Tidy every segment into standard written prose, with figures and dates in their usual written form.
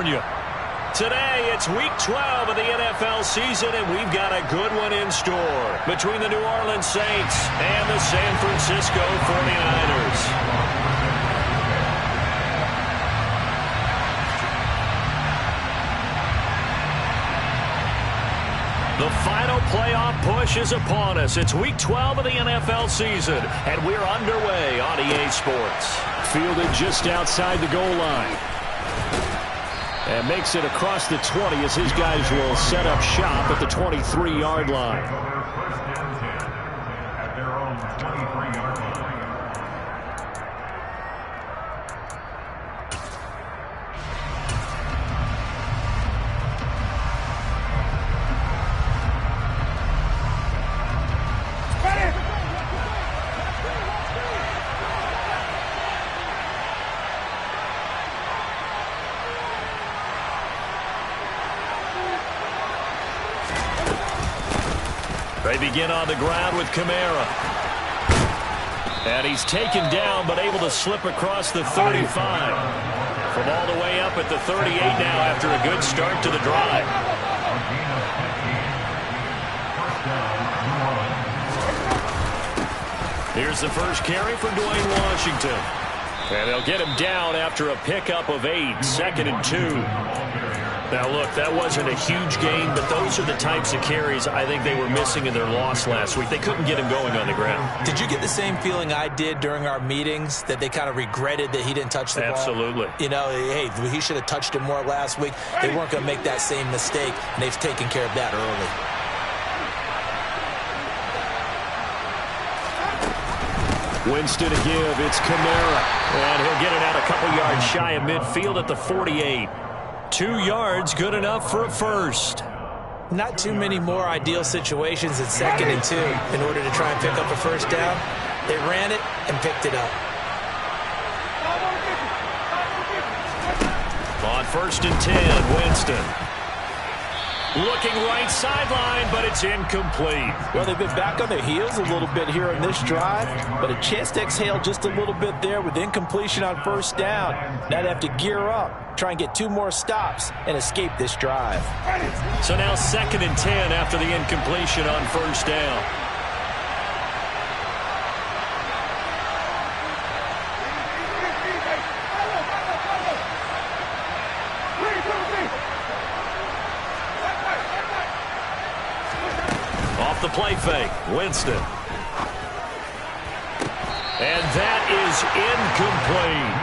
Virginia. Today, it's Week 12 of the NFL season, and we've got a good one in store between the New Orleans Saints and the San Francisco 49ers. The final playoff push is upon us. It's Week 12 of the NFL season, and we're underway on EA Sports. Fielded just outside the goal line. And makes it across the 20 as his guys will set up shop at the 23-yard line. They begin on the ground with Kamara. And he's taken down, but able to slip across the 35. From all the way up at the 38 now after a good start to the drive. Here's the first carry for Dwayne Washington. And they'll get him down after a pickup of 8, 2nd and 2. Now, look, that wasn't a huge gain, but those are the types of carries I think they were missing in their loss last week. They couldn't get him going on the ground. Did you get the same feeling I did during our meetings, that they kind of regretted that he didn't touch the ball? Absolutely. You know, hey, he should have touched it more last week. They weren't going to make that same mistake, and they've taken care of that early. Winston to give. It's Kamara. And he'll get it out a couple yards shy of midfield at the 48. 2 yards, good enough for a first. Not too many more ideal situations at 2nd and 2 in order to try and pick up a first down. They ran it and picked it up. On 1st and 10, Winston. Looking right sideline, but it's incomplete. Well, they've been back on their heels a little bit here in this drive, but a chance to exhale just a little bit there with incompletion on first down. Now they have to gear up, try and get 2 more stops, and escape this drive. So now 2nd and 10 after the incompletion on first down. The play fake, Winston. And that is incomplete.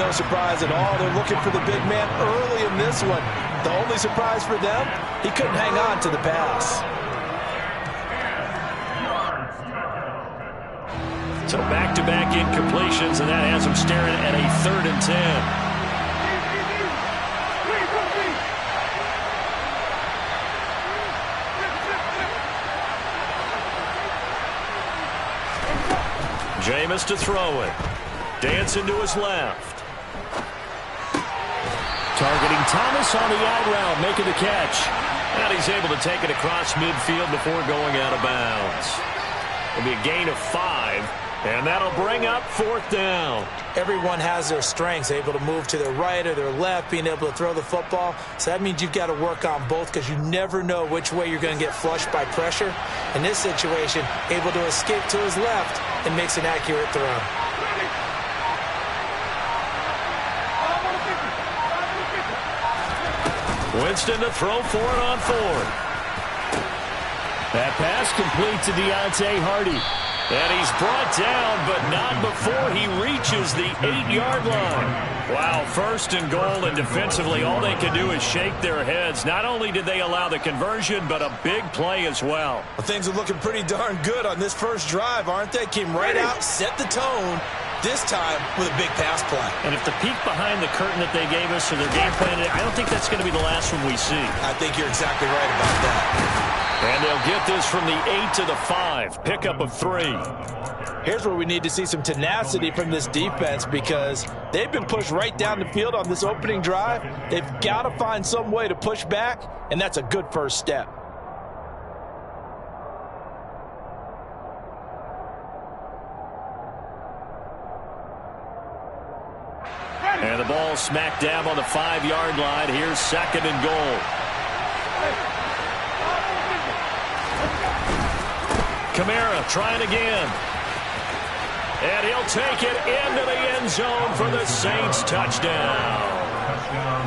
No surprise at all. They're looking for the big man early in this one. The only surprise for them, he couldn't hang on to the pass. So back-to-back incompletions, and that has him staring at a 3rd and 10. Jameis to throw it. Dancing to his left. Targeting Thomas on the out route, making the catch. And he's able to take it across midfield before going out of bounds. It'll be a gain of 5, and that'll bring up 4th down. Everyone has their strengths, able to move to their right or their left, being able to throw the football. So that means you've got to work on both because you never know which way you're going to get flushed by pressure. In this situation, able to escape to his left and makes an accurate throw. Winston to throw for it on 4th. That pass complete to Deontay Hardy. And he's brought down, but not before he reaches the 8-yard line. Wow, 1st and goal, and defensively, all they can do is shake their heads. Not only did they allow the conversion, but a big play as well. Well, things are looking pretty darn good on this first drive, aren't they? Came right out, set the tone, this time with a big pass play. And if the peek behind the curtain that they gave us or their game plan, I don't think that's going to be the last one we see. I think you're exactly right about that. And they'll get this from the 8 to the 5. Pickup of 3. Here's where we need to see some tenacity from this defense because they've been pushed right down the field on this opening drive. They've got to find some way to push back, and that's a good first step. And the ball smack dab on the 5-yard line. Here's 2nd and goal. Kamara trying again. And he'll take it into the end zone for the Saints touchdown.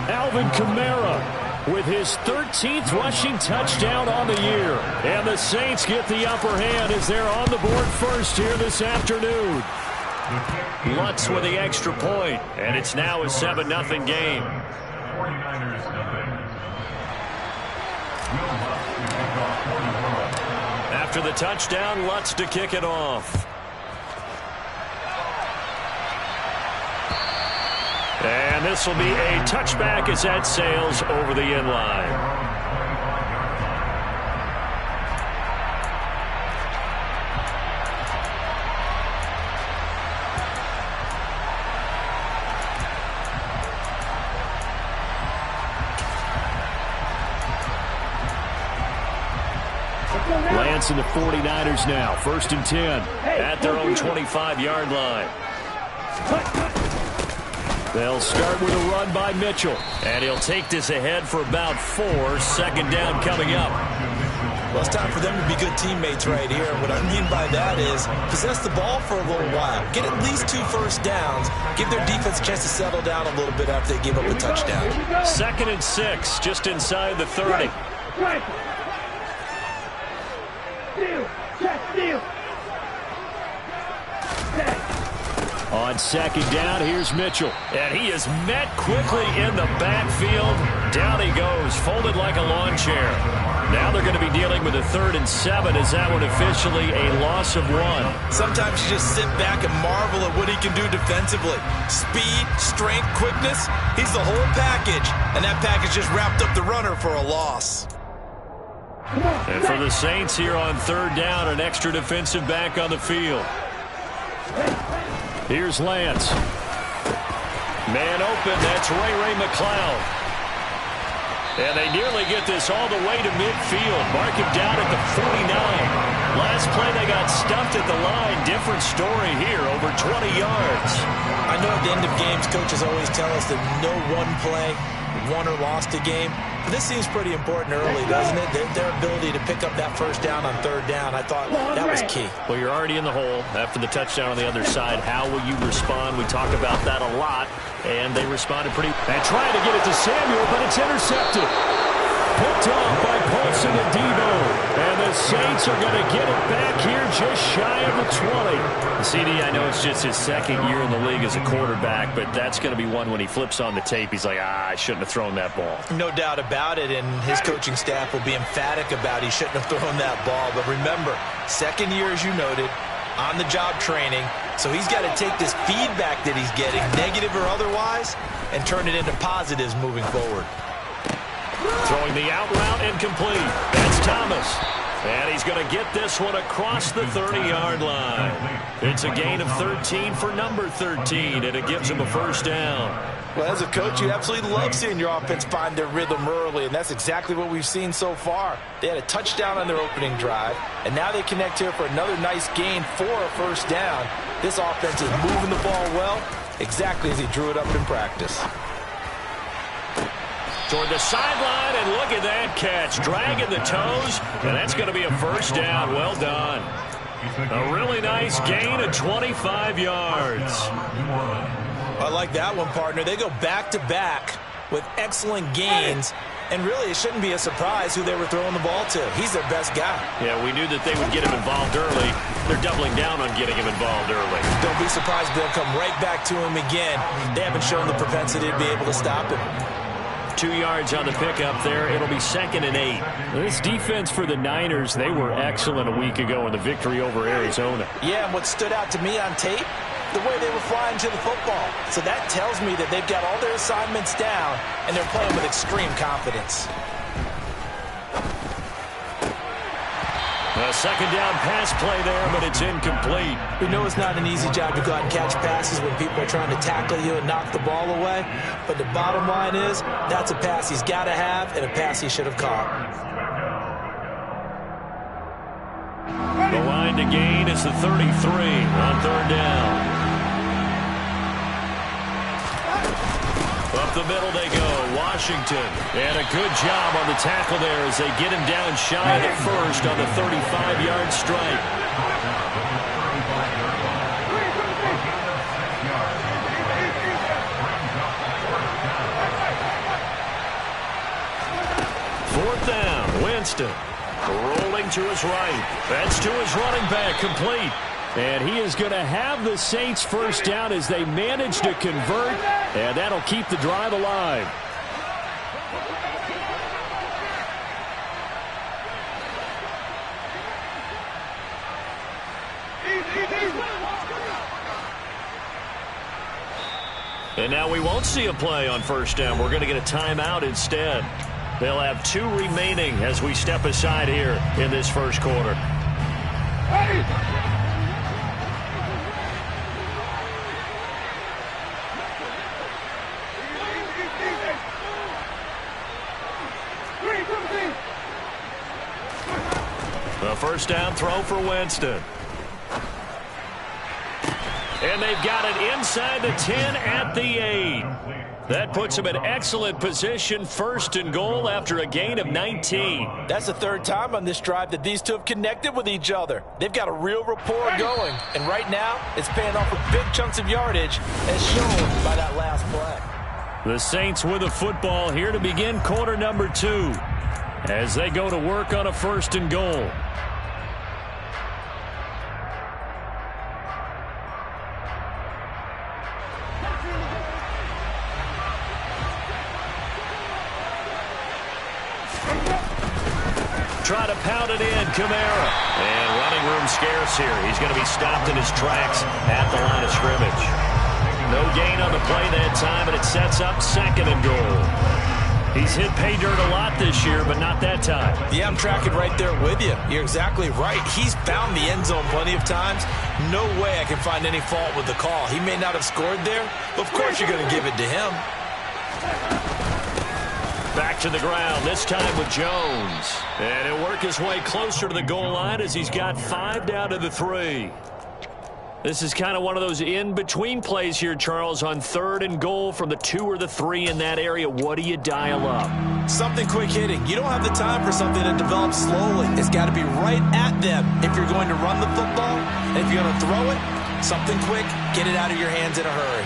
Alvin Kamara with his 13th rushing touchdown on the year. And the Saints get the upper hand as they're on the board first here this afternoon. Lutz with the extra point, and it's now a 7-0 game. After the touchdown, Lutz to kick it off. And this will be a touchback as that sails over the end line. Lance and the 49ers now. 1st and 10. At their own 25-yard line. They'll start with a run by Mitchell. And he'll take this ahead for about 4. 2nd down coming up. Well, it's time for them to be good teammates right here. And what I mean by that is possess the ball for a little while. Get at least 2 first downs. Give their defense a chance to settle down a little bit after they give up a touchdown. 2nd and 6, just inside the 30. On 2nd down, here's Mitchell. And he is met quickly in the backfield. Down he goes, folded like a lawn chair. Now they're going to be dealing with a 3rd and 7. Is that one officially a loss of 1? Sometimes you just sit back and marvel at what he can do defensively. Speed, strength, quickness. He's the whole package. And that package just wrapped up the runner for a loss. And for the Saints here on 3rd down, an extra defensive back on the field. Here's Lance. Man open, that's Ray McLeod. And they nearly get this all the way to midfield. Mark him down at the 49. Last play they got stuffed at the line. Different story here, over 20 yards. I know at the end of games, coaches always tell us that no one play won or lost a game. But this seems pretty important early, doesn't it? Their ability to pick up that 1st down on 3rd down, I thought that was key. Well, you're already in the hole after the touchdown on the other side. How will you respond? We talk about that a lot, and they responded pretty. And trying to get it to Samuel, but it's intercepted. Picked off by Paulson and Debo. And the Saints are going to get it back here just shy of the 20. CD, I know it's just his 2nd year in the league as a quarterback, but that's going to be one when he flips on the tape. He's like, I shouldn't have thrown that ball. No doubt about it, and his coaching staff will be emphatic about he shouldn't have thrown that ball. But remember, 2nd year, as you noted, on-the-job training. So he's got to take this feedback that he's getting, negative or otherwise, and turn it into positives moving forward. Throwing the out route incomplete. That's Thomas. And he's going to get this one across the 30-yard line. It's a gain of 13 for number 13, and it gives him a 1st down. Well, as a coach, you absolutely love seeing your offense find their rhythm early, and that's exactly what we've seen so far. They had a touchdown on their opening drive, and now they connect here for another nice gain for a 1st down. This offense is moving the ball well, exactly as he drew it up in practice. Toward the sideline, and look at that catch. Dragging the toes, and that's going to be a 1st down. Well done. A really nice gain of 25 yards. I like that one, partner. They go back-to-back with excellent gains, and really it shouldn't be a surprise who they were throwing the ball to. He's their best guy. Yeah, we knew that they would get him involved early. They're doubling down on getting him involved early. Don't be surprised they'll come right back to him again. They haven't shown the propensity to be able to stop him. 2 yards on the pickup there. It'll be 2nd and 8. This defense for the Niners, they were excellent a week ago in the victory over Arizona. Yeah, and what stood out to me on tape, the way they were flying to the football. So that tells me that they've got all their assignments down, and they're playing with extreme confidence. A 2nd down pass play there, but it's incomplete. We know it's not an easy job to go out and catch passes when people are trying to tackle you and knock the ball away. But the bottom line is, that's a pass he's got to have and a pass he should have caught. The line to gain is the 33 on 3rd down. Up the middle they go, Washington. And a good job on the tackle there as they get him down shy of the first on the 35-yard strike. Fourth down, Winston. Rolling to his right. That's to his running back, complete. And he is going to have the Saints first down as they manage to convert, and that'll keep the drive alive. And now we won't see a play on first down. We're going to get a timeout instead. They'll have 2 remaining as we step aside here in this first quarter. The first down throw for Winston. And they've got it inside the 10 at the 8. That puts them in excellent position, first and goal after a gain of 19. That's the 3rd time on this drive that these two have connected with each other. They've got a real rapport going. And right now, it's paying off with big chunks of yardage as shown by that last play. The Saints with the football here to begin quarter number 2 as they go to work on a first and goal. Try to pound it in, Kamara. And running room scarce here. He's going to be stopped in his tracks at the line of scrimmage. No gain on the play that time, and it sets up second and goal. He's hit pay dirt a lot this year, but not that time. Yeah, I'm tracking right there with you. You're exactly right. He's found the end zone plenty of times. No way I can find any fault with the call. He may not have scored there, but of course you're going to give it to him. Back to the ground, this time with Jones. And he'll work his way closer to the goal line as he's got 5 down to the 3. This is kind of one of those in-between plays here, Charles, on 3rd and goal from the 2 or the 3 in that area. What do you dial up? Something quick hitting. You don't have the time for something that develops slowly. It's got to be right at them if you're going to run the football. And if you're going to throw it, something quick, get it out of your hands in a hurry.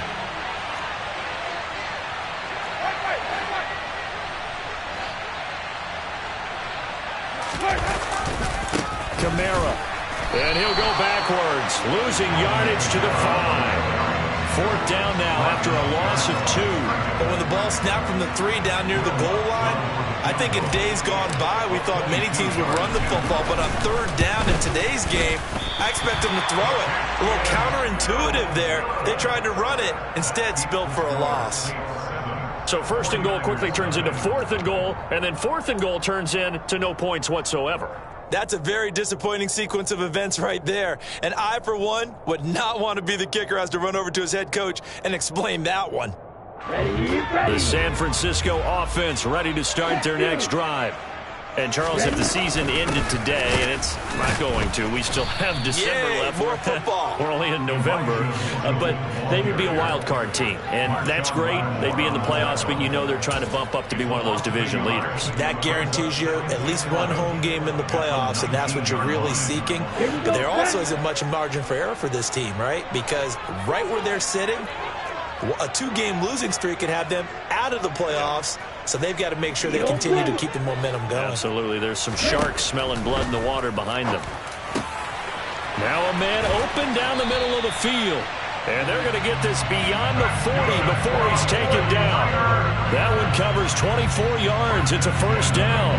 Kamara. And he'll go backwards, losing yardage to the 5. 4th down now after a loss of 2. But when the ball snapped from the 3 down near the goal line, I think in days gone by, we thought many teams would run the football. But on 3rd down in today's game, I expect them to throw it. A little counterintuitive there. They tried to run it, instead spilled for a loss. So 1st and goal quickly turns into 4th and goal, and then 4th and goal turns into no points whatsoever. That's a very disappointing sequence of events right there. And I, for one, would not want to be the kicker who has to run over to his head coach and explain that one. The San Francisco offense ready to start their next drive. And, Charles, if the season ended today, and it's not going to, we still have December left. More football. We're only in November. But they would be a wild card team. And that's great. They'd be in the playoffs, but you know they're trying to bump up to be one of those division leaders. That guarantees you at least one home game in the playoffs, and that's what you're really seeking. But there also isn't much margin for error for this team, right? Because right where they're sitting, a 2-game losing streak could have them out of the playoffs. So they've got to make sure they continue to keep the momentum going. Absolutely. There's some sharks smelling blood in the water behind them. Now a man open down the middle of the field. And they're going to get this beyond the 40 before he's taken down. That one covers 24 yards. It's a first down.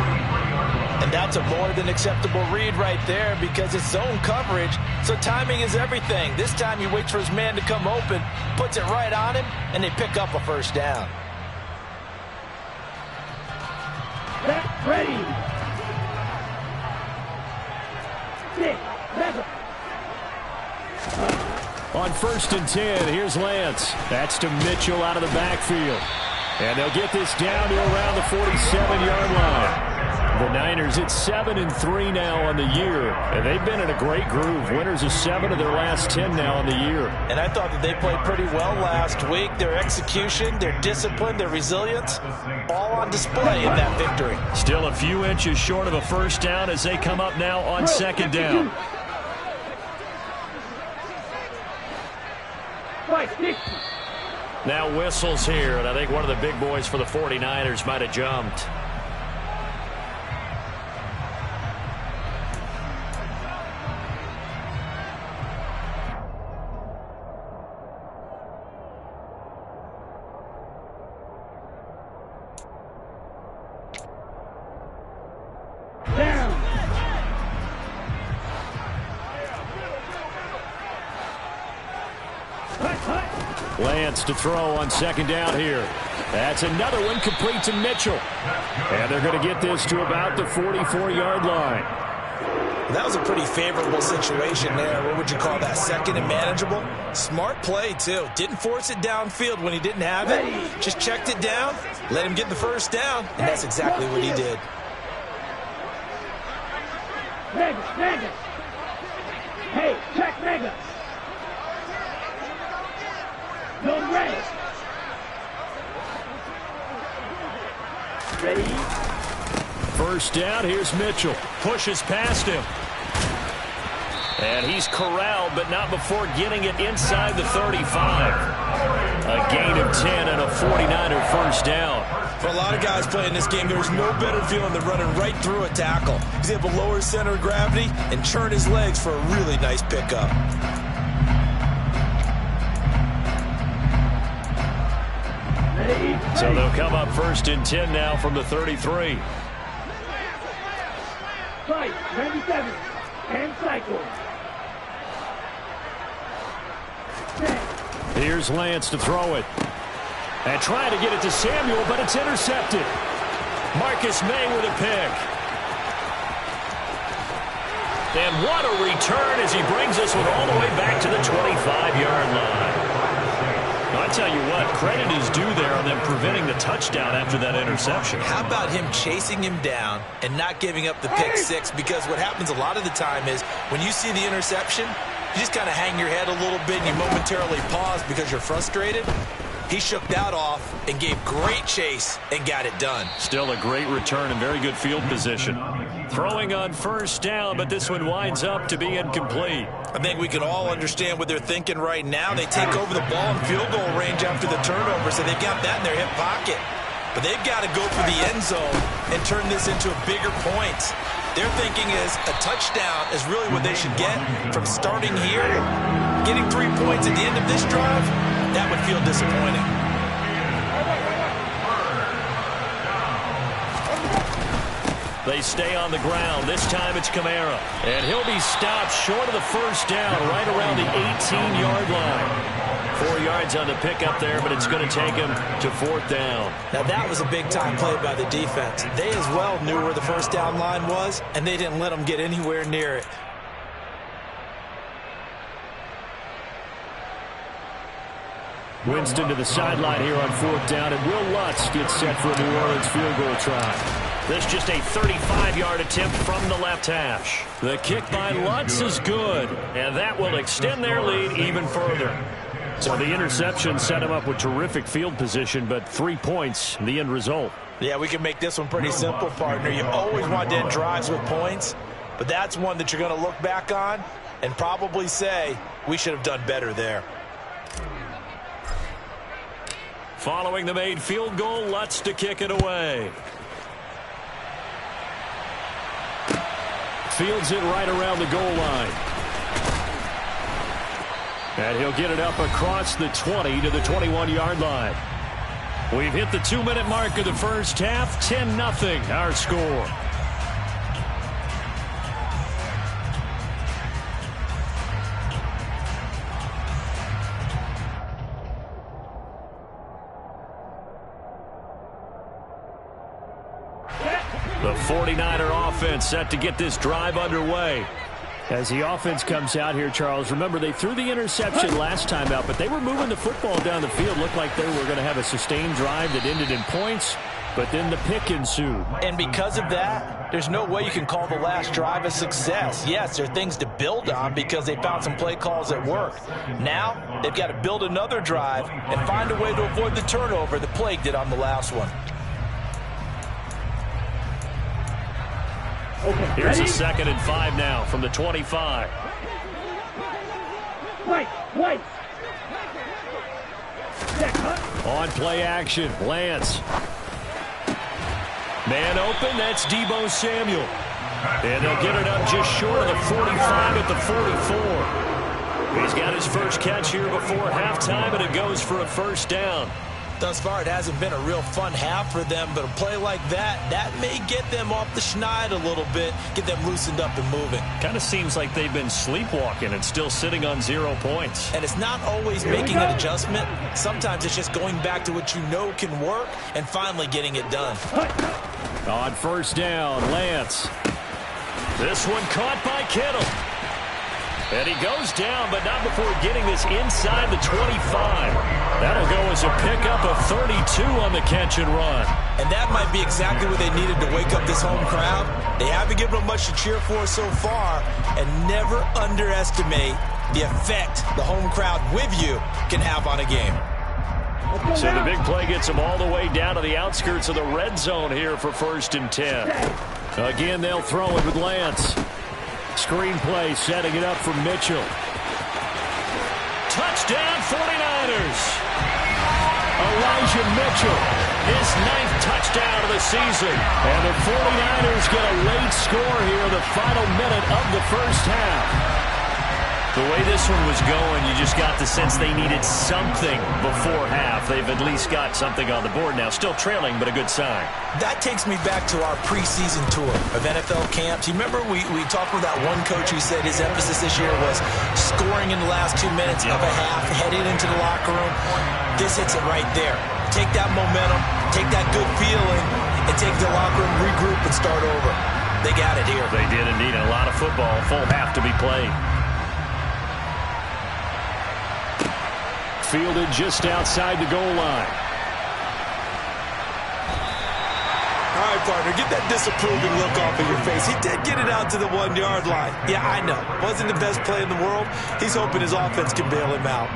And that's a more than acceptable read right there because it's zone coverage, so timing is everything. This time he waits for his man to come open, puts it right on him, and they pick up a first down. Back ready. 6, 7. On 1st and 10, here's Lance. That's to Mitchell out of the backfield. And they'll get this down to around the 47-yard line. The Niners, it's 7-3 now on the year, and they've been in a great groove. Winners of 7 of their last 10 now on the year. And I thought that they played pretty well last week. Their execution, their discipline, their resilience, all on display in that victory. Still a few inches short of a first down as they come up now on second down. Now whistles here, and I think one of the big boys for the 49ers might have jumped. Lance to throw on second down here. That's another one complete to Mitchell. And they're going to get this to about the 44-yard line. That was a pretty favorable situation there. What would you call that? Second and manageable? Smart play, too. Didn't force it downfield when he didn't have it. Just checked it down, let him get the first down, and that's exactly what he did. Mega. Hey, check Mega. No ready. Ready? First down, here's Mitchell. Pushes past him. And he's corralled, but not before getting it inside the 35. A gain of 10 and a 49er first down. For a lot of guys playing this game, there's no better feeling than running right through a tackle. He's able to lower his center of gravity and churn his legs for a really nice pickup. So they'll come up first and 10 now from the 33. Fight, 97, and cycle. Here's Lance to throw it. And trying to get it to Samuel, but it's intercepted. Marcus May with a pick. And what a return as he brings this one all the way back to the 25-yard line. I tell you what, credit is due there on them preventing the touchdown after that interception. How about him chasing him down and not giving up the pick six? Because what happens a lot of the time is when you see the interception, you just kind of hang your head a little bit and you momentarily pause because you're frustrated. He shook that off and gave great chase and got it done. Still a great return and very good field position. Throwing on first down, but this one winds up to be incomplete. I think we can all understand what they're thinking right now. They take over the ball in field goal range after the turnover, so they've got that in their hip pocket. But they've got to go for the end zone and turn this into a bigger point. Their thinking is a touchdown is really what they should get from starting here. Getting 3 points at the end of this drive, that would feel disappointing. They stay on the ground. This time it's Kamara. And he'll be stopped short of the first down right around the 18-yard line. 4 yards on the pickup there, but it's going to take him to fourth down. Now that was a big-time play by the defense. They as well knew where the first down line was, and they didn't let them get anywhere near it. Winston to the sideline here on fourth down, and Will Lutz gets set for a New Orleans field goal try. This just a 35-yard attempt from the left hash. The kick by Lutz is good, and that will extend their lead even further. So the interception set him up with terrific field position, but 3 points, the end result. Yeah, we can make this one pretty simple, partner. You always want to end drives with points, but that's one that you're going to look back on and probably say, we should have done better there. Following the made field goal, Lutz to kick it away. Fields it right around the goal line. And he'll get it up across the 20 to the 21-yard line. We've hit the 2-minute mark of the first half. 10-0 our score. The 49er offense set to get this drive underway. As the offense comes out here, Charles, remember they threw the interception last time out, but they were moving the football down the field. Looked like they were going to have a sustained drive that ended in points, but then the pick ensued. And because of that, there's no way you can call the last drive a success. Yes, there are things to build on because they found some play calls that worked. Now, they've got to build another drive and find a way to avoid the turnover that plagued it on the last one. Okay, Here's ready? a 2nd and 5 now from the 25. White. Check, huh? On play action, Lance. Man open, that's Deebo Samuel. And they'll get it up just short of the 45 at the 44. He's got his first catch here before halftime, and it goes for a first down. Thus far, it hasn't been a real fun half for them, but a play like that may get them off the schneid a little bit, get them loosened up and moving. Kind of seems like they've been sleepwalking and still sitting on 0 points. And it's not always making an adjustment. Sometimes it's just going back to what you know can work and finally getting it done. On first down, Lance. This one caught by Kittle. And he goes down, but not before getting this inside the 25. That'll go as a pickup of 32 on the catch and run. And that might be exactly what they needed to wake up this home crowd. They haven't given them much to cheer for so far, and never underestimate the effect the home crowd with you can have on a game. So the big play gets them all the way down to the outskirts of the red zone here for 1st and 10. Again, they'll throw it with Lance. Screen play, setting it up for Mitchell. Touchdown 49ers. Elijah Mitchell, His 9th touchdown of the season. and the 49ers get a late score here in the final minute of the first half. The way this one was going, you just got the sense they needed something before half. They've at least got something on the board now. Still trailing, but a good sign. That takes me back to our preseason tour of NFL camps. You remember we talked with that one coach who said his emphasis this year was scoring in the last 2 minutes of a half, heading into the locker room. This hits it right there. Take that momentum, take that good feeling, and take the locker room, regroup, and start over. They got it here. They did indeed. A lot of football, full half to be played. Fielded just outside the goal line. All right, partner, get that disapproving look off of your face. He did get it out to the 1-yard line. Yeah, I know. Wasn't the best play in the world. He's hoping his offense can bail him out.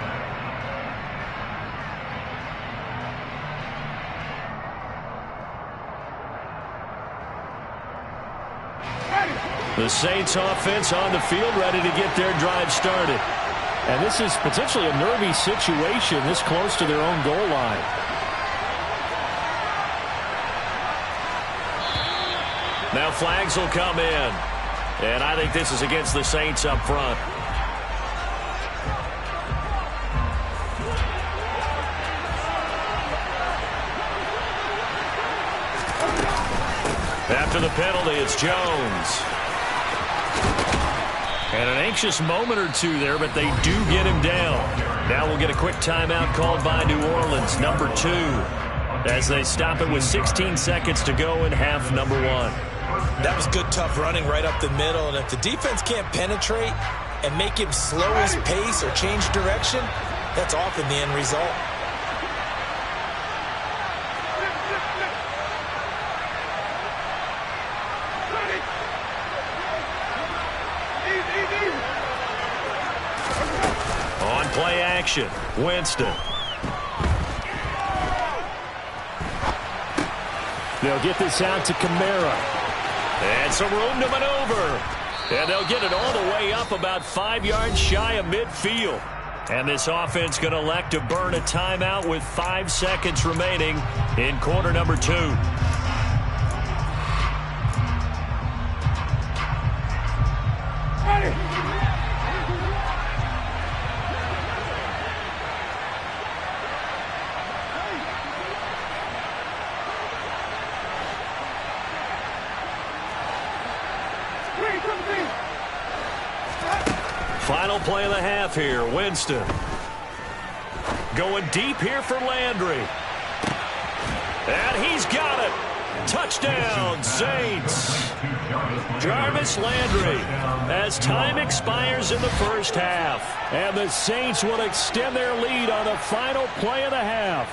The Saints offense on the field, ready to get their drive started. And this is potentially a nervy situation this close to their own goal line. Now flags will come in. And I think this is against the Saints up front. After the penalty, it's Jones. And an anxious moment or two there, but they do get him down. Now we'll get a quick timeout called by New Orleans, number 2, as they stop it with 16 seconds to go in half number 1. That was good, tough running right up the middle. And if the defense can't penetrate and make him slow his pace or change direction, that's often the end result. On play action, Winston. They'll get this out to Kamara. And some room to maneuver. And they'll get it all the way up about 5 yards shy of midfield. And this offense going to elect to burn a timeout with 5 seconds remaining in quarter number 2. Final play of the half here, Winston. Going deep here for Landry. And he's got it. Touchdown, Saints. Jarvis Landry, as time expires in the first half. And the Saints will extend their lead on the final play of the half.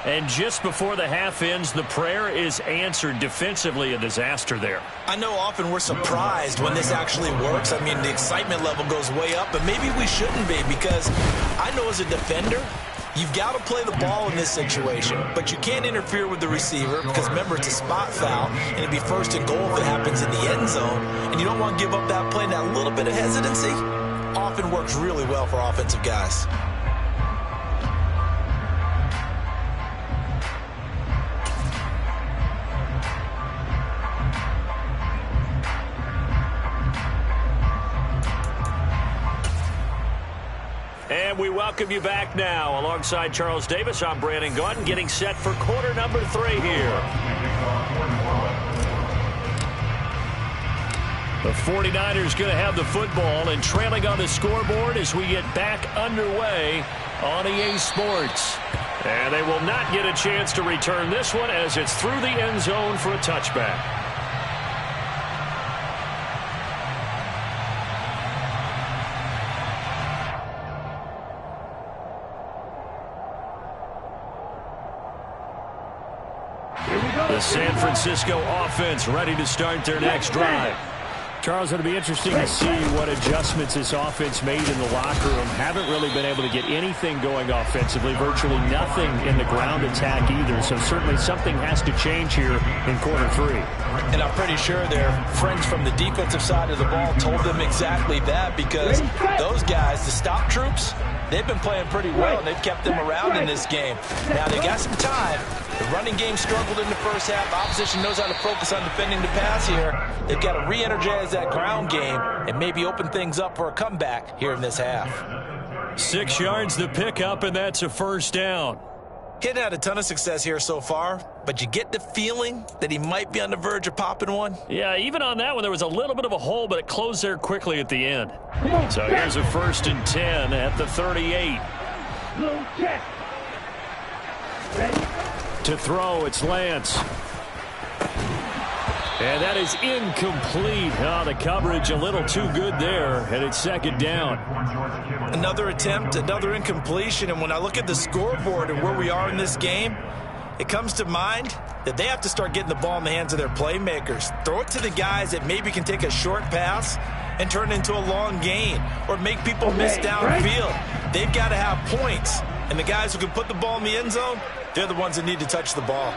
And just before the half ends, the prayer is answered. Defensively, a disaster there. I know often we're surprised when this actually works. I mean, the excitement level goes way up, but maybe we shouldn't be, because I know as a defender, you've got to play the ball in this situation, but you can't interfere with the receiver because, remember, it's a spot foul, and it'd be first and goal if it happens in the end zone, and you don't want to give up that play. And that little bit of hesitancy often works really well for offensive guys. And we welcome you back now. Alongside Charles Davis, I'm Brandon Gaudin, getting set for quarter number 3 here. The 49ers going to have the football and trailing on the scoreboard as we get back underway on EA Sports. And they will not get a chance to return this one as it's through the end zone for a touchback. The San Francisco offense ready to start their next drive. Charles, it'll be interesting to see what adjustments this offense made in the locker room. Haven't really been able to get anything going offensively, virtually nothing in the ground attack either. So certainly something has to change here in quarter 3. And I'm pretty sure their friends from the defensive side of the ball told them exactly that, because those guys, the stop troops, they've been playing pretty well, and they've kept them around in this game. Now, they got some time. The running game struggled in the first half. Opposition knows how to focus on defending the pass here. They've got to re-energize that ground game and maybe open things up for a comeback here in this half. 6 yards the pickup, and that's a first down. He hadn't had a ton of success here so far, but you get the feeling that he might be on the verge of popping one. Yeah, even on that one, there was a little bit of a hole, but it closed there quickly at the end. So here's a 1st and 10 at the 38. To throw, it's Lance. And that is incomplete. Oh, the coverage a little too good there, and it's 2nd down. Another attempt, another incompletion, and when I look at the scoreboard and where we are in this game, it comes to mind that they have to start getting the ball in the hands of their playmakers. Throw it to the guys that maybe can take a short pass and turn it into a long gain, or make people miss downfield. They've got to have points, and the guys who can put the ball in the end zone, they're the ones that need to touch the ball.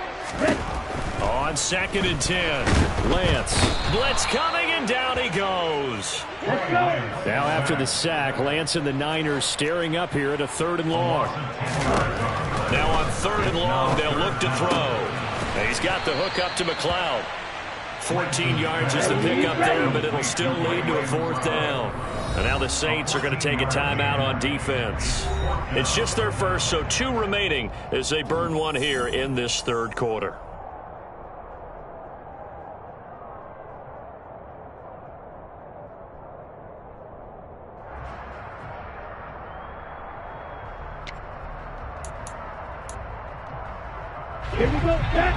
On 2nd and 10, Lance. Blitz coming, and down he goes. Now after the sack, Lance and the Niners staring up here at a 3rd and long. Now on 3rd and long, they'll look to throw. And he's got the hook up to McLeod. 14 yards is the pickup there, but it'll still lead to a 4th down. And now the Saints are going to take a timeout on defense. It's just their first, so 2 remaining as they burn one here in this 3rd quarter. Here we go, set.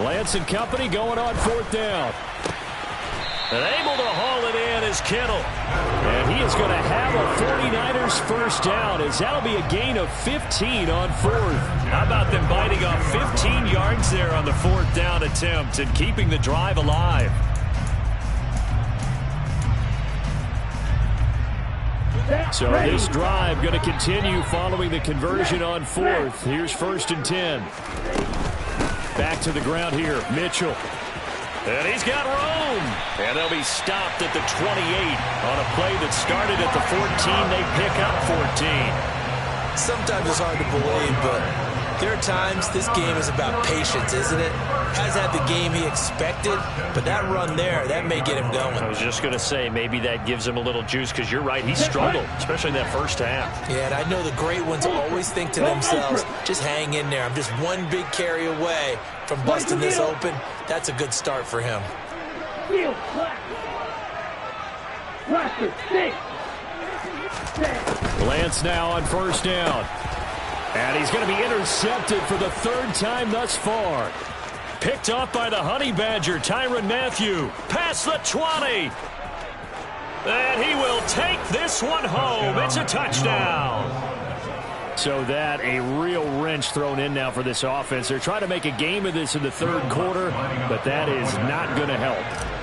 Lance and company going on 4th down. And able to haul it in is Kittle. And he is going to have a 49ers first down, as that'll be a gain of 15 on 4th. How about them biting off 15 yards there on the 4th down attempt and keeping the drive alive? So this drive going to continue following the conversion on 4th. Here's 1st and 10. Back to the ground here, Mitchell. And he's got room. And they'll be stopped at the 28 on a play that started at the 14. They pick up 14. Sometimes it's hard to believe, but there are times this game is about patience, isn't it? Hasn't had the game he expected, but that run there, that may get him going. I was just going to say, maybe that gives him a little juice, because you're right, he struggled, especially in that first half. Yeah, and I know the great ones always think to themselves, just hang in there. I'm just one big carry away from busting this open. That's a good start for him. Lance now on 1st down. And he's going to be intercepted for the third time thus far. Picked off by the Honey Badger, Tyrann Mathieu. Past the 20. And he will take this one home. It's a touchdown. So that a real wrench thrown in now for this offense. They're trying to make a game of this in the third quarter, but that is not going to help.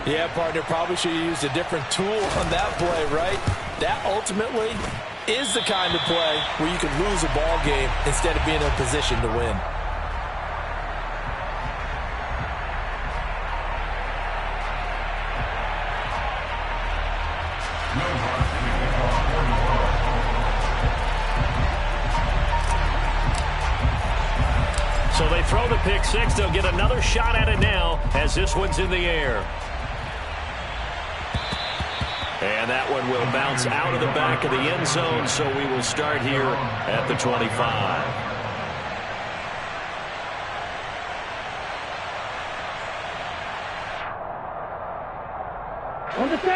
Yeah, partner, probably should have used a different tool on that play, right? That ultimately is the kind of play where you can lose a ball game instead of being in a position to win. So they throw the pick six. They'll get another shot at it now as this one's in the air. And that one will bounce out of the back of the end zone, so we will start here at the 25.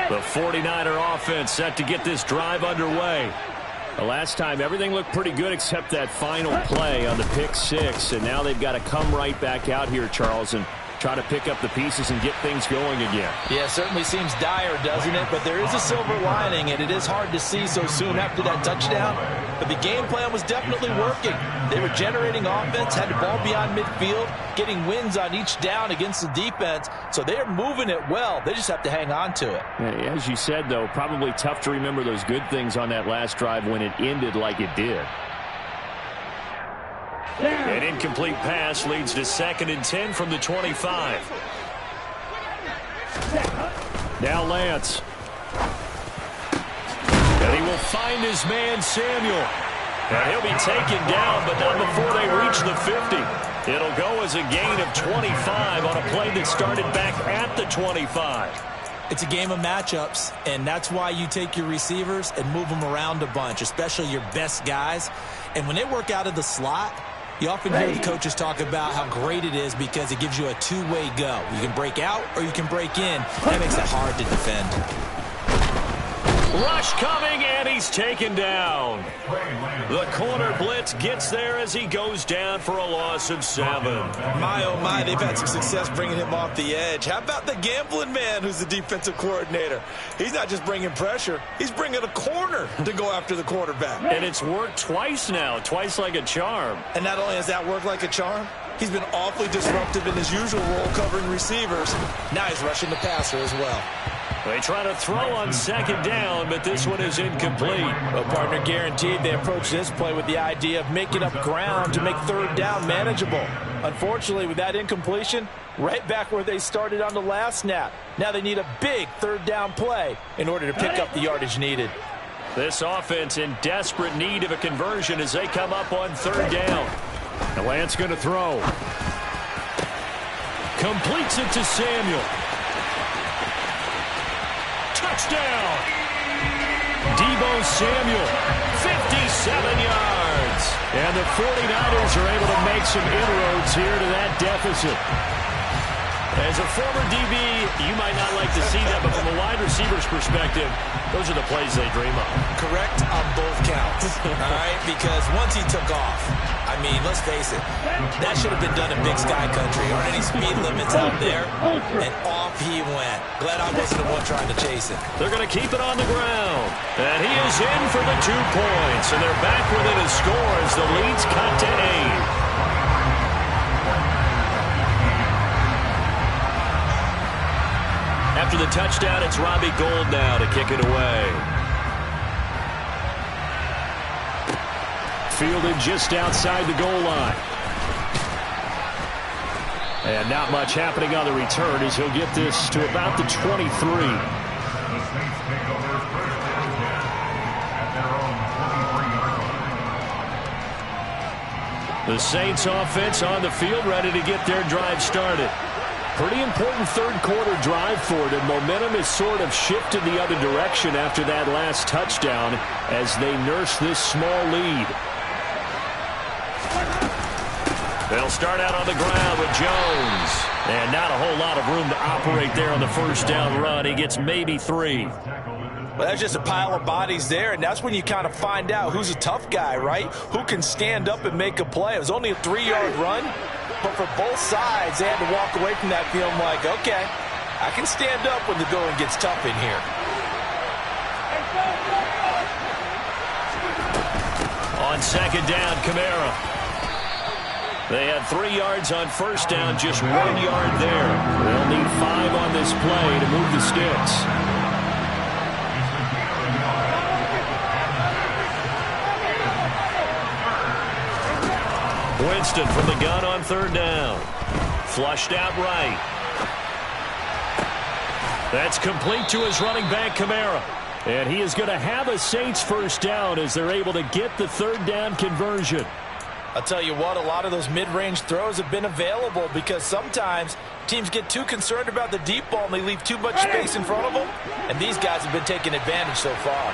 The 49er offense set to get this drive underway. The last time, everything looked pretty good except that final play on the pick six. And now they've got to come right back out here, Charles, and try to pick up the pieces and get things going again. Yeah, it certainly seems dire, doesn't it? But there is a silver lining, and it is hard to see so soon after that touchdown. But the game plan was definitely working. They were generating offense, had the ball beyond midfield, getting wins on each down against the defense. So they're moving it well. They just have to hang on to it. As you said, though, probably tough to remember those good things on that last drive when it ended like it did. An incomplete pass leads to 2nd and 10 from the 25. Now Lance. And he will find his man, Samuel. And he'll be taken down, but not before they reach the 50. It'll go as a gain of 25 on a play that started back at the 25. It's a game of matchups, and that's why you take your receivers and move them around a bunch, especially your best guys. And when they work out of the slot, you often hear the coaches talk about how great it is because it gives you a two-way go. You can break out or you can break in. That makes it hard to defend. Rush coming, and he's taken down. The corner blitz gets there as he goes down for a loss of 7. My, oh my, they've had some success bringing him off the edge. How about the gambling man who's the defensive coordinator? He's not just bringing pressure. He's bringing a corner to go after the quarterback. And it's worked twice now, twice like a charm. And not only has that worked like a charm, he's been awfully disruptive in his usual role covering receivers. Now he's rushing the passer as well. They try to throw on 2nd down, but this one is incomplete. Well, partner, guaranteed they approach this play with the idea of making up ground to make 3rd down manageable. Unfortunately, with that incompletion, right back where they started on the last snap. Now they need a big 3rd down play in order to pick up the yardage needed. This offense in desperate need of a conversion as they come up on 3rd down. The Lance going to throw. Completes it to Samuel. Touchdown! Deebo Samuel, 57 yards. And the 49ers are able to make some inroads here to that deficit. As a former DB, you might not like to see that, but from a wide receiver's perspective, those are the plays they dream of. Correct on both counts, all right? Because once he took off, I mean, let's face it, that should have been done in Big Sky Country. Aren't any speed limits out there? And off he went. Glad I wasn't the one trying to chase it. They're going to keep it on the ground. And he is in for the 2 points. And they're back within a score as the lead's cut to 8. After the touchdown, it's Robbie Gould now to kick it away. Fielded just outside the goal line. And not much happening on the return as he'll get this to about the 23. The Saints offense on the field ready to get their drive started. Pretty important third quarter drive for it, and momentum has sort of shifted the other direction after that last touchdown as they nurse this small lead. They'll start out on the ground with Jones. And not a whole lot of room to operate there on the 1st down run. He gets maybe 3. Well, that's just a pile of bodies there, and that's when you kind of find out who's a tough guy, right? Who can stand up and make a play. It was only a 3-yard run, but for both sides, they had to walk away from that feeling like, okay, I can stand up when the going gets tough in here. On second down, Kamara. They had 3 yards on first down, just 1 yard there. They'll need 5 on this play to move the sticks. Winston from the gun on third down. Flushed out right. That's complete to his running back, Kamara. And he is going to have a Saints first down as they're able to get the third down conversion. I'll tell you what, a lot of those mid-range throws have been available because sometimes teams get too concerned about the deep ball and they leave too much space in front of them. And these guys have been taking advantage so far.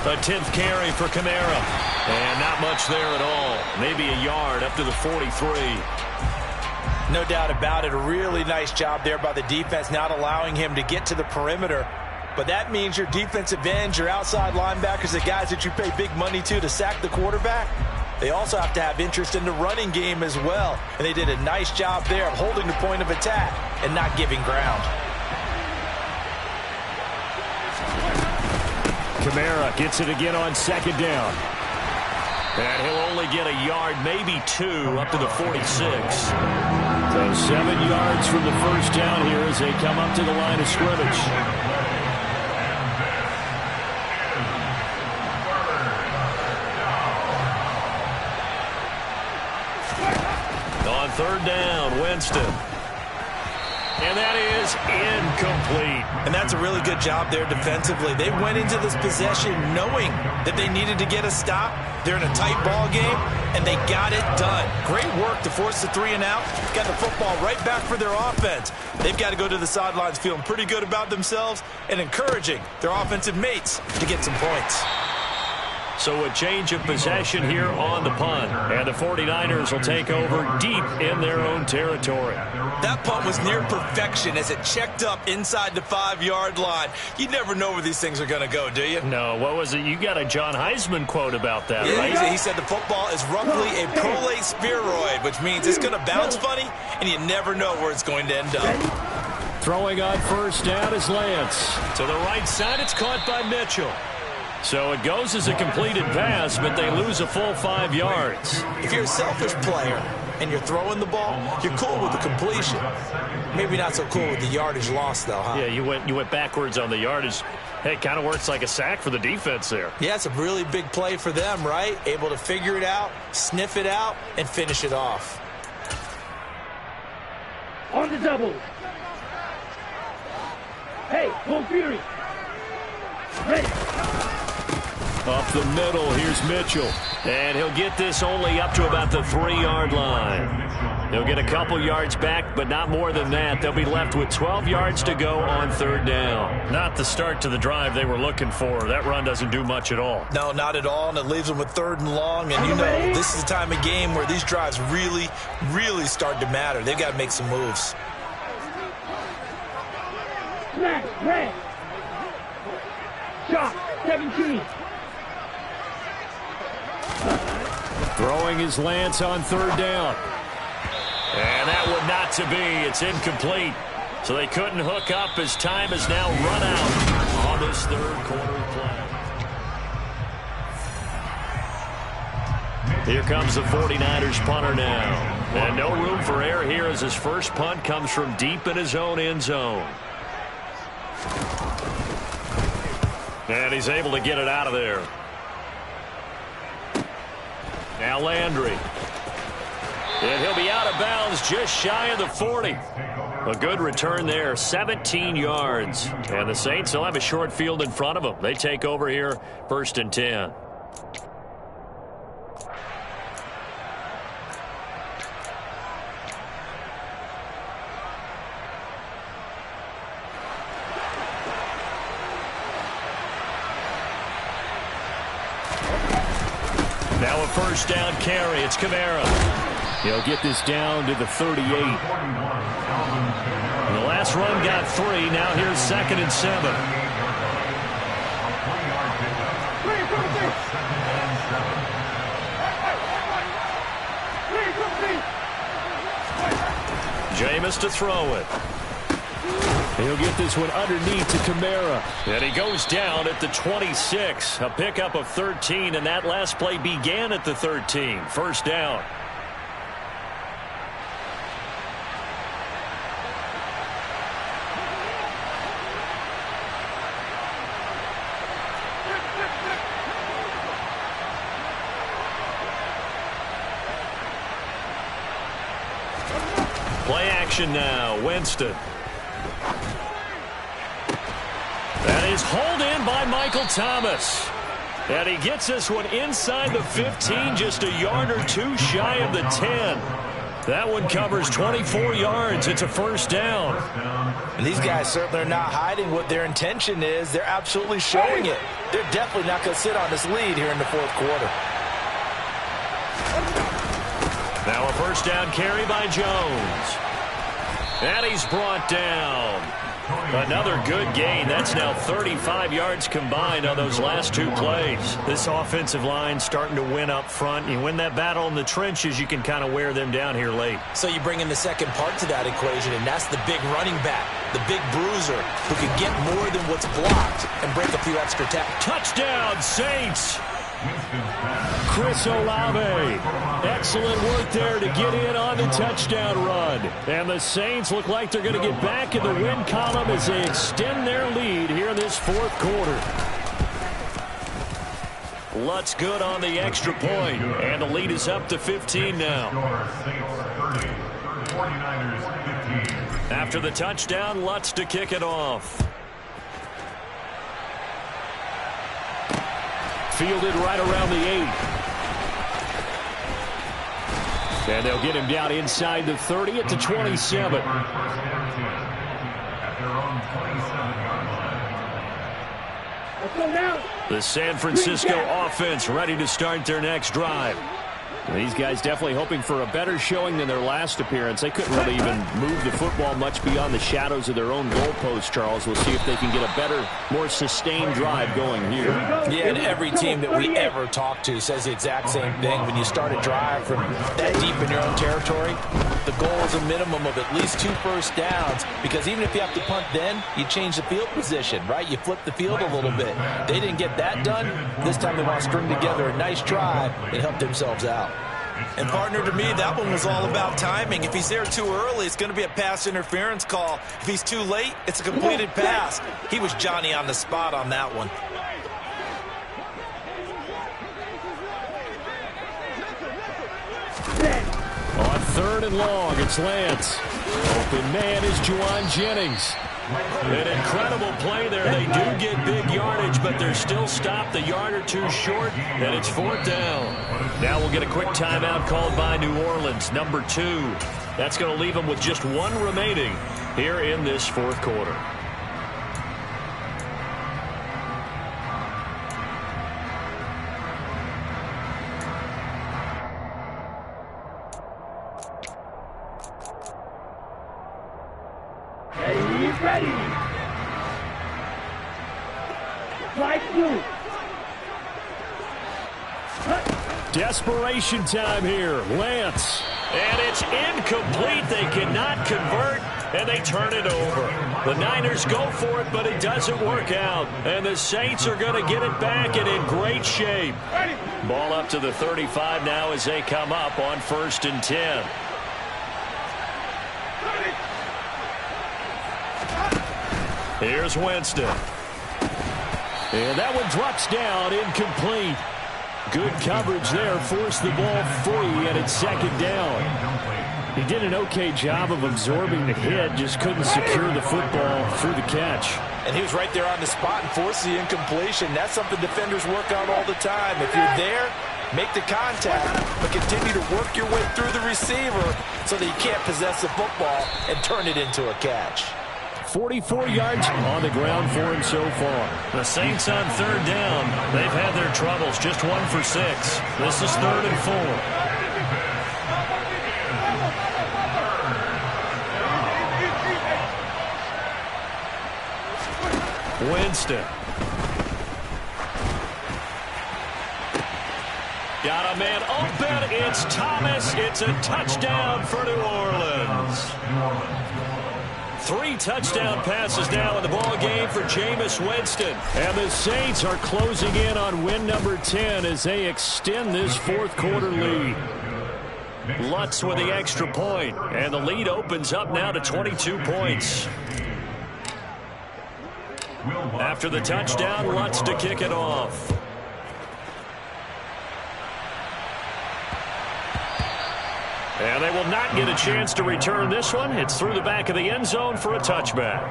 A 10th carry for Kamara. And not much there at all. Maybe a yard up to the 43. No doubt about it. A really nice job there by the defense, not allowing him to get to the perimeter. But that means your defensive ends, your outside linebackers, the guys that you pay big money to sack the quarterback, they also have to have interest in the running game as well. And they did a nice job there of holding the point of attack and not giving ground. Kamara gets it again on second down. And he'll only get a yard, maybe 2, up to the 46. So 7 yards from the first down here as they come up to the line of scrimmage. On third down, Winston. And that is incomplete. And that's a really good job there defensively. They went into this possession knowing that they needed to get a stop. They're in a tight ball game, and they got it done. Great work to force the 3 and out. Got the football right back for their offense. They've got to go to the sidelines feeling pretty good about themselves and encouraging their offensive mates to get some points. So a change of possession here on the punt. And the 49ers will take over deep in their own territory. That punt was near perfection as it checked up inside the 5-yard line. You never know where these things are going to go, do you? No, what was it? You got a John Heisman quote about that, yeah, right? He said the football is roughly a prolate spheroid, which means it's going to bounce funny, and you never know where it's going to end up. Throwing on first down is Lance. To the right side, it's caught by Mitchell. So it goes as a completed pass, but they lose a full 5 yards. If you're a selfish player and you're throwing the ball, you're cool with the completion. Maybe not so cool with the yardage loss, though, huh? Yeah, you went backwards on the yardage. Hey, it kind of works like a sack for the defense there. Yeah, it's a really big play for them, right? Able to figure it out, sniff it out, and finish it off. On the double. Hey, full fury. Ready. Up the middle, here's Mitchell. And he'll get this only up to about the 3-yard line. He'll get a couple yards back, but not more than that. They'll be left with 12 yards to go on third down. Not the start to the drive they were looking for. That run doesn't do much at all. No, not at all, and it leaves them with 3rd and long. And you know, this is the time of game where these drives really, really start to matter. They've got to make some moves. Smash, red. Shot, 17. Throwing his Lance on third down. And that one not to be. It's incomplete. So they couldn't hook up as time has now run out on this third quarter play. Here comes the 49ers punter now. And no room for error here as his first punt comes from deep in his own end zone. And he's able to get it out of there. Now Landry. And he'll be out of bounds just shy of the 40. A good return there, 17 yards. And the Saints will have a short field in front of them. They take over here, 1st and 10. Now a first down carry. It's Kamara. He'll get this down to the 38. The last run got 3. Now here's 2nd and 7. Jameis to throw it. He'll get this one underneath to Kamara. And he goes down at the 26. A pickup of 13, and that last play began at the 13. First down. Play action now. Winston. That is hauled in by Michael Thomas. And he gets this one inside the 15, just a yard or 2 shy of the 10. That one covers 24 yards. It's a first down. And these guys certainly are not hiding what their intention is. They're absolutely showing it. They're definitely not going to sit on this lead here in the fourth quarter. Now a first down carry by Jones. And he's brought down. Another good gain. That's now 35 yards combined on those last 2 plays. This offensive line starting to win up front. You win that battle in the trenches, you can kind of wear them down here late. So you bring in the second part to that equation, and that's the big running back, the big bruiser, who can get more than what's blocked and break a few extra tackles. Touchdown, Saints! Chris Olave. Excellent work there to get in on the touchdown run. And the Saints look like they're going to get back in the win column as they extend their lead here in this fourth quarter. Lutz good on the extra point, and the lead is up to 15 now. After the touchdown, Lutz to kick it off. Fielded right around the 8. And they'll get him down inside the 30 at the 27. The San Francisco offense ready to start their next drive. These guys definitely hoping for a better showing than their last appearance. They couldn't really even move the football much beyond the shadows of their own goalpost, Charles. We'll see if they can get a better, more sustained drive going here. Yeah, and every team that we ever talk to says the exact same thing. When you start a drive from that deep in your own territory, the goal is a minimum of at least 2 first downs, because even if you have to punt then, you change the field position, right? You flip the field a little bit. They didn't get that done. This time they want to string together a nice drive and help themselves out. And, partner, to me, that one was all about timing. If he's there too early, it's going to be a pass interference call. If he's too late, it's a completed pass. He was Johnny on the spot on that one. On 3rd and long, it's Lance. Open man is Juwan Jennings. An incredible play there. They do get big yardage, but they're still stopped a yard or 2 short, and it's 4th down. Now we'll get a quick timeout called by New Orleans, number 2. That's going to leave them with just 1 remaining here in this fourth quarter. Ready. Flight blue. Desperation time here. Lance. And it's incomplete. They cannot convert, and they turn it over. The Niners go for it, but it doesn't work out. And the Saints are going to get it back and in great shape. Ball up to the 35 now as they come up on 1st and 10. Here's Winston. And that one drops down, incomplete. Good coverage there, forced the ball free, and it's 2nd down. He did an okay job of absorbing the hit, just couldn't secure the football through the catch. And he was right there on the spot and forced the incompletion. That's something defenders work on all the time. If you're there, make the contact, but continue to work your way through the receiver so that you can't possess the football and turn it into a catch. 44 yards on the ground for him so far. The Saints on 3rd down. They've had their troubles, just 1 for 6. This is 3rd and 4. Winston. Got a man open. It's Thomas. It's a touchdown for New Orleans. 3 touchdown passes now in the ball game for Jameis Winston. And the Saints are closing in on win number 10 as they extend this fourth quarter lead. Lutz with the extra point, and the lead opens up now to 22 points. After the touchdown, Lutz to kick it off. And they will not get a chance to return this one. It's through the back of the end zone for a touchback.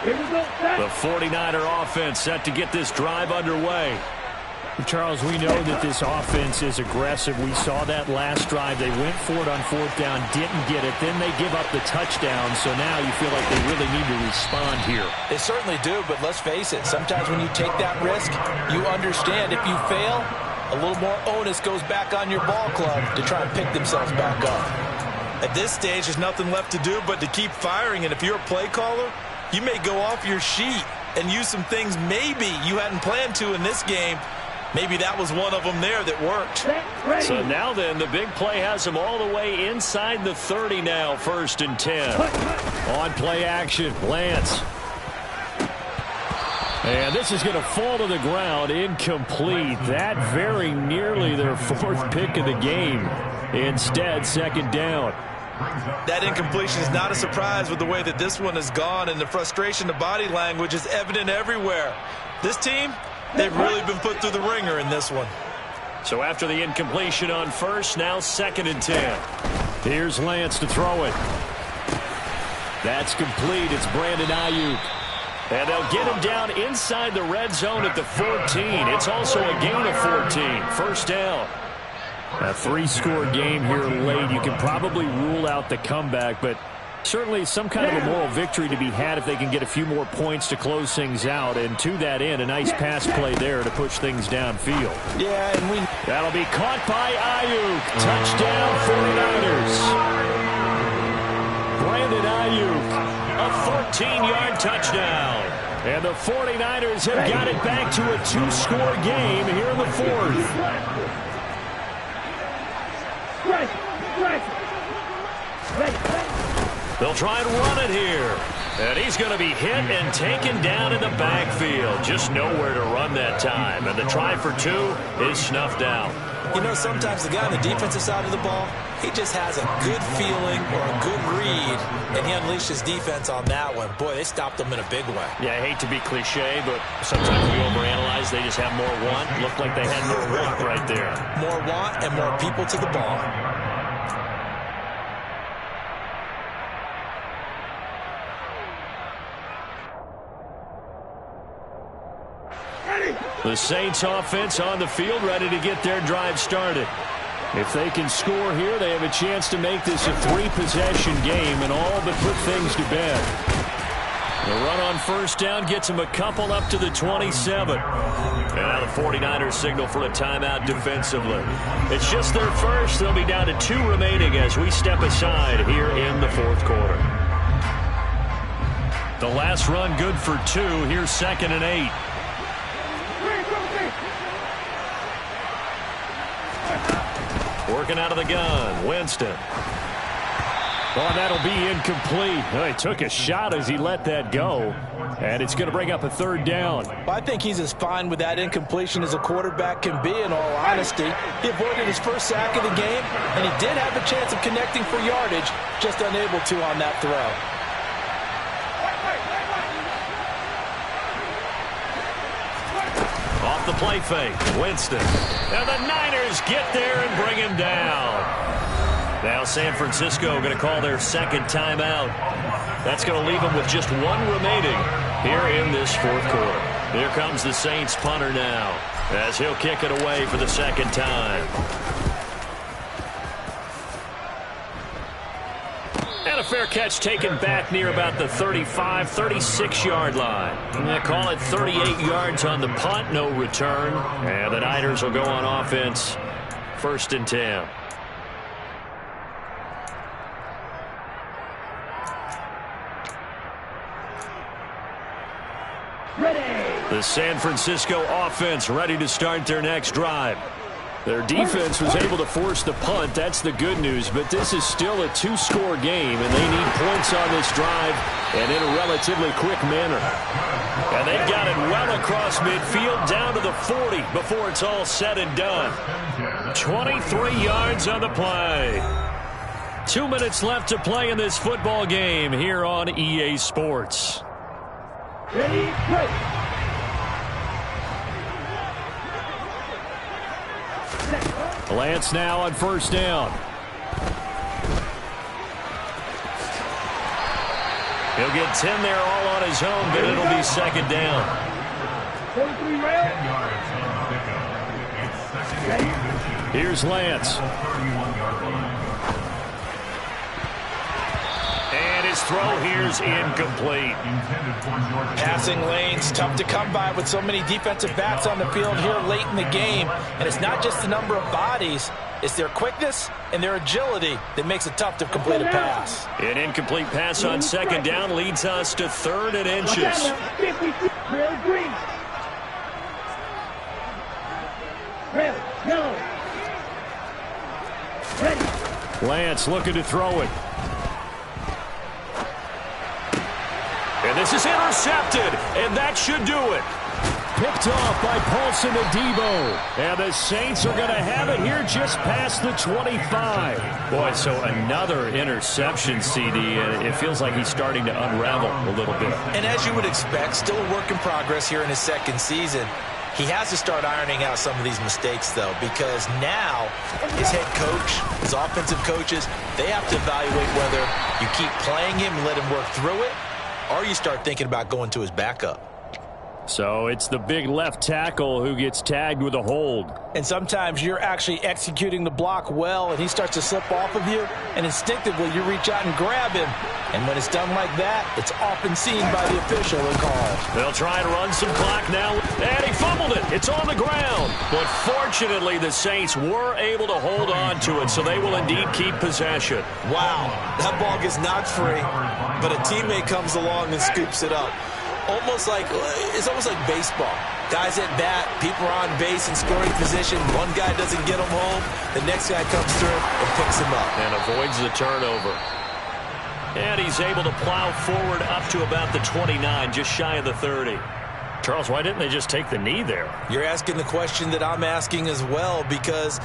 The 49er offense set to get this drive underway. Charles, we know that this offense is aggressive. We saw that last drive. They went for it on 4th down, didn't get it. Then they give up the touchdown. So now you feel like they really need to respond here. They certainly do, but let's face it. Sometimes when you take that risk, you understand if you fail, a little more onus goes back on your ball club to try and pick themselves back up. At this stage, there's nothing left to do but to keep firing. And if you're a play caller, you may go off your sheet and use some things maybe you hadn't planned to in this game. Maybe that was one of them there that worked. So now then, the big play has them all the way inside the 30 now, 1st and 10. On play action, Lance. And this is going to fall to the ground, incomplete. That very nearly their 4th pick of the game. Instead, 2nd down. That incompletion is not a surprise with the way that this one has gone, and the frustration, the body language is evident everywhere. This team, they've really been put through the ringer in this one. So after the incompletion on 1st, now 2nd and 10. Here's Lance to throw it. That's complete. It's Brandon Ayuk. And they'll get him down inside the red zone at the 14. It's also a gain of 14. 1st down. A 3-score game here late. You can probably rule out the comeback, but certainly some kind of a moral victory to be had if they can get a few more points to close things out. And to that end, a nice pass play there to push things downfield. Yeah, and that'll be caught by Ayuk. Touchdown 49ers. Brandon Ayuk, a 14-yard touchdown. And the 49ers have got it back to a 2-score game here in the 4th. They'll try and run it here. And he's going to be hit and taken down in the backfield. Just nowhere to run that time. And the try for 2 is snuffed out. You know, sometimes the guy on the defensive side of the ball, he just has a good feeling or a good read, and he unleashed his defense on that one. Boy, they stopped him in a big way. Yeah, I hate to be cliche, but sometimes we overanalyze. They just have more want. Looked like they had more want right there. More want and more people to the ball. The Saints offense on the field, ready to get their drive started. If they can score here, they have a chance to make this a 3-possession game and all but put things to bed. The run on 1st down gets them a couple up to the 27. And now the 49ers signal for a timeout defensively. It's just their first. They'll be down to 2 remaining as we step aside here in the 4th quarter. The last run good for 2. Here's 2nd and 8. Working out of the gun, Winston. Oh, that'll be incomplete. He took a shot as he let that go. And it's going to bring up a 3rd down. Well, I think he's as fine with that incompletion as a quarterback can be, in all honesty. He avoided his first sack of the game, and he did have a chance of connecting for yardage, just unable to on that throw. Off the play fake, Winston. And the Niners get there and bring him down. Now San Francisco going to call their 2nd timeout. That's going to leave them with just 1 remaining here in this 4th quarter. Here comes the Saints punter now as he'll kick it away for the 2nd time. And a fair catch taken back near about the 35, 36-yard line. And they call it 38 yards on the punt, no return. And the Niners will go on offense, 1st and 10. The San Francisco offense ready to start their next drive. Their defense was able to force the punt. That's the good news. But this is still a two-score game, and they need points on this drive and in a relatively quick manner. And they've got it well across midfield down to the 40 before it's all said and done. 23 yards on the play. 2 minutes left to play in this football game here on EA Sports. Ready, play. Lance now on first down. He'll get 10 there all on his own, but it'll be second down. 43 rail. Here's Lance. And his throw here's incomplete. Passing lanes, tough to come by with so many defensive backs on the field here late in the game. And it's not just the number of bodies, it's their quickness and their agility that makes it tough to complete a pass. An incomplete pass on second down leads us to 3rd and inches. Rail green. Rail yellow. Ready. Lance looking to throw it. And this is intercepted, and that should do it. Picked off by Paulson Adebo. And the Saints are going to have it here just past the 25. Boy, so another interception, CD, and it feels like he's starting to unravel a little bit. And as you would expect, still a work in progress here in his second season. He has to start ironing out some of these mistakes, though, because now his head coach, his offensive coaches, they have to evaluate whether you keep playing him and let him work through it, or you start thinking about going to his backup. So it's the big left tackle who gets tagged with a hold. And sometimes you're actually executing the block well, and he starts to slip off of you, and instinctively you reach out and grab him. And when it's done like that, it's often seen by the official and called. They'll try and run some clock now. And he fumbled it. It's on the ground. But fortunately, the Saints were able to hold on to it, so they will indeed keep possession. Wow, that ball gets knocked free, but a teammate comes along and scoops it up. It's almost like baseball. Guys at bat, people are on base in scoring position. One guy doesn't get him home. The next guy comes through and picks him up. And avoids the turnover. And he's able to plow forward up to about the 29, just shy of the 30. Charles, why didn't they just take the knee there? You're asking the question that I'm asking as well, because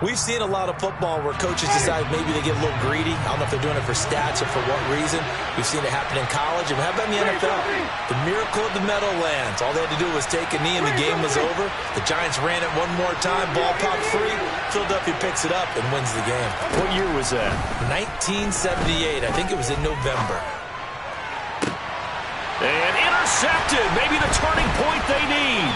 we've seen a lot of football where coaches decide maybe they get a little greedy. I don't know if they're doing it for stats or for what reason. We've seen it happen in college. And how about in the NFL? The miracle of the Meadowlands. All they had to do was take a knee and the game was over. The Giants ran it one more time. Ball popped free. Philadelphia picks it up and wins the game. What year was that? 1978. I think it was in November. And intercepted. Maybe the turning point they need.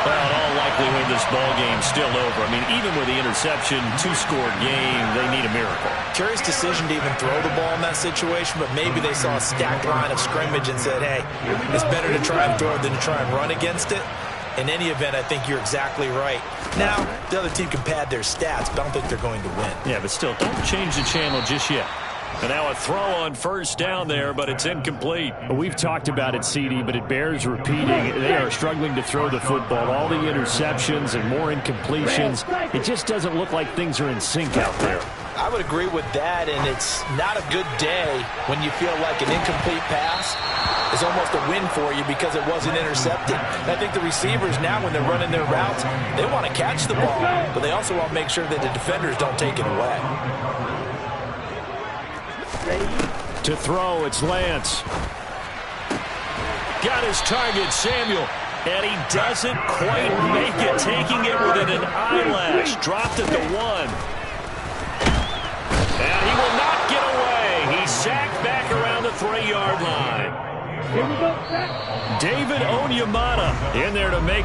Well, in all likelihood, this ball game's still over. I mean, even with the interception, two-score game, they need a miracle. Curious decision to even throw the ball in that situation, but maybe they saw a stacked line of scrimmage and said, hey, it's better to try and throw it than to try and run against it. In any event, I think you're exactly right. Now, the other team can pad their stats, but I don't think they're going to win. Yeah, but still, don't change the channel just yet. And now a throw on first down there, but it's incomplete. We've talked about it, CD, but it bears repeating. They are struggling to throw the football. All the interceptions and more incompletions. It just doesn't look like things are in sync out there. I would agree with that, and it's not a good day when you feel like an incomplete pass is almost a win for you because it wasn't intercepted. And I think the receivers now, when they're running their routes, they want to catch the ball, but they also want to make sure that the defenders don't take it away. To throw, it's Lance. Got his target, Samuel. And he doesn't quite make it, taking it within an eyelash. Dropped at the 1. And he will not get away. He's sacked back around the 3-yard line. Here we go, set. David Onyemata in there to make